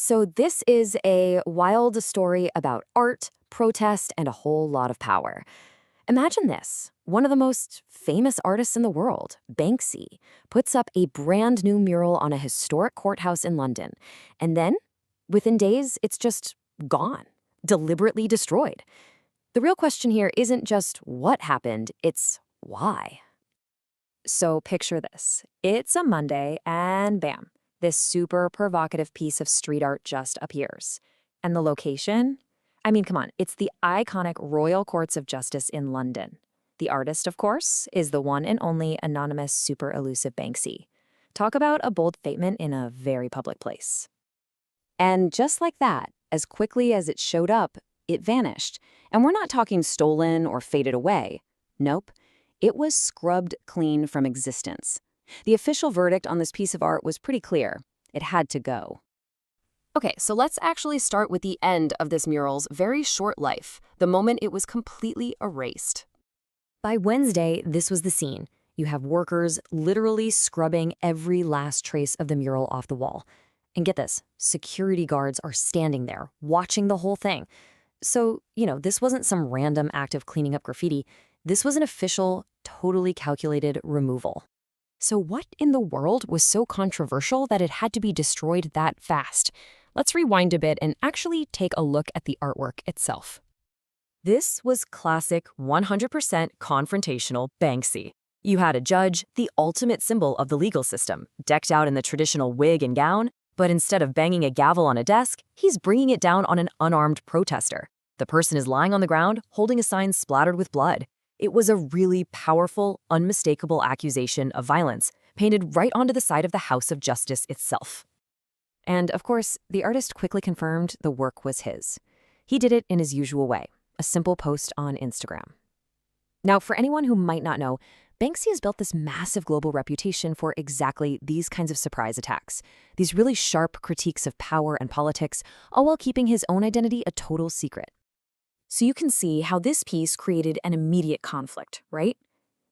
So this is a wild story about art, protest, and a whole lot of power. Imagine this. One of the most famous artists in the world, Banksy, puts up a brand new mural on a historic courthouse in London. And then, within days, it's just gone, deliberately destroyed. The real question here isn't just what happened, it's why. So picture this. It's a Monday, and bam, this super provocative piece of street art just appears. And the location? I mean, come on, it's the iconic Royal Courts of Justice in London. The artist, of course, is the one and only anonymous, super elusive Banksy. Talk about a bold statement in a very public place. And just like that, as quickly as it showed up, it vanished. And we're not talking stolen or faded away. Nope. It was scrubbed clean from existence. The official verdict on this piece of art was pretty clear. It had to go. Okay, so let's actually start with the end of this mural's very short life, the moment it was completely erased. By Wednesday, this was the scene. You have workers literally scrubbing every last trace of the mural off the wall. And get this, security guards are standing there, watching the whole thing. So, this wasn't some random act of cleaning up graffiti. This was an official, totally calculated removal. So what in the world was so controversial that it had to be destroyed that fast? Let's rewind a bit and actually take a look at the artwork itself. This was classic 100% confrontational Banksy. You had a judge, the ultimate symbol of the legal system, decked out in the traditional wig and gown, but instead of banging a gavel on a desk, he's bringing it down on an unarmed protester. The person is lying on the ground, holding a sign splattered with blood. It was a really powerful, unmistakable accusation of violence, painted right onto the side of the House of Justice itself. And, of course, the artist quickly confirmed the work was his. He did it in his usual way, a simple post on Instagram. Now, for anyone who might not know, Banksy has built this massive global reputation for exactly these kinds of surprise attacks, these really sharp critiques of power and politics, all while keeping his own identity a total secret. So you can see how this piece created an immediate conflict, right?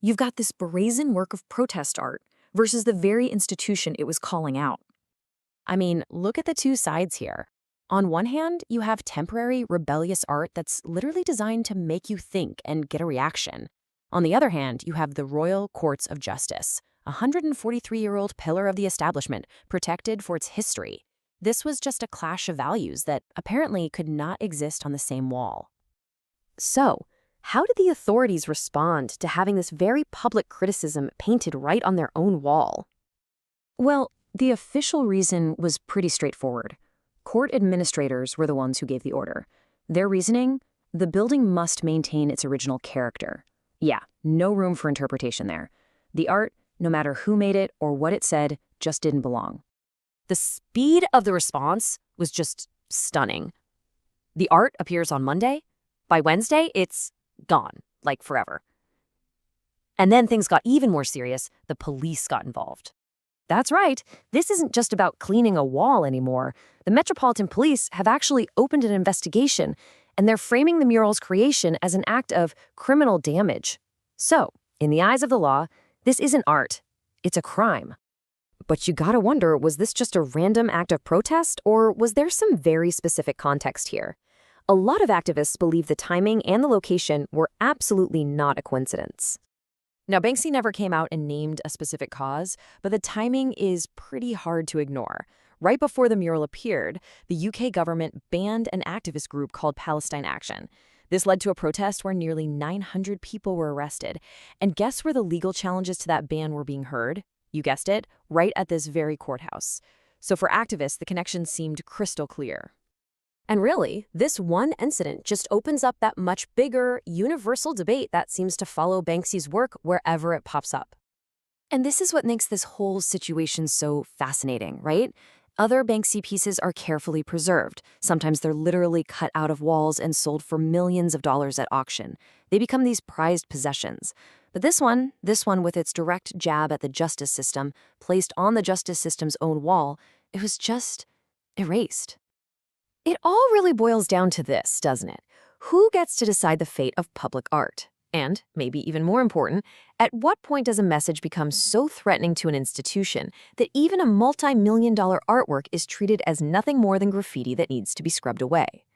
You've got this brazen work of protest art versus the very institution it was calling out. I mean, look at the two sides here. On one hand, you have temporary, rebellious art that's literally designed to make you think and get a reaction. On the other hand, you have the Royal Courts of Justice, a 143-year-old pillar of the establishment, protected for its history. This was just a clash of values that apparently could not exist on the same wall. So, how did the authorities respond to having this very public criticism painted right on their own wall? Well, the official reason was pretty straightforward. Court administrators were the ones who gave the order. Their reasoning? The building must maintain its original character. Yeah, no room for interpretation there. The art, no matter who made it or what it said, just didn't belong. The speed of the response was just stunning. The art appears on Monday. By Wednesday, it's gone, like forever. And then things got even more serious. The police got involved. That's right. This isn't just about cleaning a wall anymore. The Metropolitan Police have actually opened an investigation, and they're framing the mural's creation as an act of criminal damage. So, in the eyes of the law, this isn't art. It's a crime. But you gotta wonder, was this just a random act of protest, or was there some very specific context here? A lot of activists believe the timing and the location were absolutely not a coincidence. Now, Banksy never came out and named a specific cause, but the timing is pretty hard to ignore. Right before the mural appeared, the UK government banned an activist group called Palestine Action. This led to a protest where nearly 900 people were arrested. And guess where the legal challenges to that ban were being heard? You guessed it, right at this very courthouse. So for activists, the connection seemed crystal clear. And really, this one incident just opens up that much bigger, universal debate that seems to follow Banksy's work wherever it pops up. And this is what makes this whole situation so fascinating, right? Other Banksy pieces are carefully preserved. Sometimes they're literally cut out of walls and sold for millions of dollars at auction. They become these prized possessions. But this one with its direct jab at the justice system, placed on the justice system's own wall, it was just erased. It all really boils down to this, doesn't it? Who gets to decide the fate of public art? And, maybe even more important, at what point does a message become so threatening to an institution that even a multi-million-dollar artwork is treated as nothing more than graffiti that needs to be scrubbed away?